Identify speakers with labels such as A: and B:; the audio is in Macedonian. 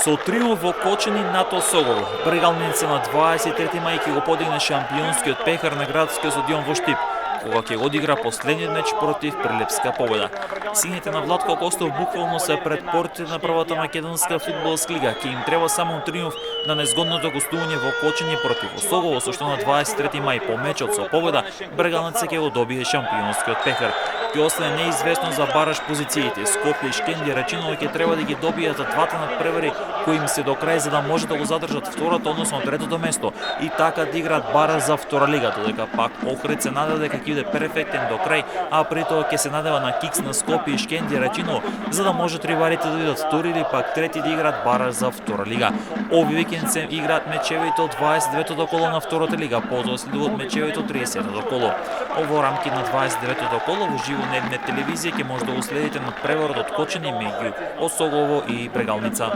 A: Со триумф во Кочани над Осогово, Брегалница на 23 мај ќе го подигне шампионскиот пехар на градскиот стадион во Штип, кога ќе одигра последниот меч против Прилепска Победа. Сините на Владко Костов буквално се пред портите на првата македонска фудбалска лига. Ќе им треба само триумф на незгодното гостување во Кочани против Осогово, со што на 23 мај по мечот со победа Брегалница ќе го добие шампионскиот пехар. Ќе остане неизвестно за бараш позициите. Скопје и Шкендија речиново ќе треба да ги добијат двата надпревари кои им се до крај за да може да го задржат второто, односно третото место и така да играат бараш за втора лига, додека пак Охрид се надева дека ќе биде перфектен до крај, а при тоа ќе се надева на кикс на Скопје и Шкендија речиново за да може ривалите да бидат втори или пак трети да играат бараш за втора лига. Овој викенд се играат мечевите од 29-то коло на втората лига, потоа следуваат мечевите од 30-то коло. Во рамки на 29-то коло во живо на телевизија ќе може да го следите надпреварот од Кочани меѓу Осогово и Брегалница.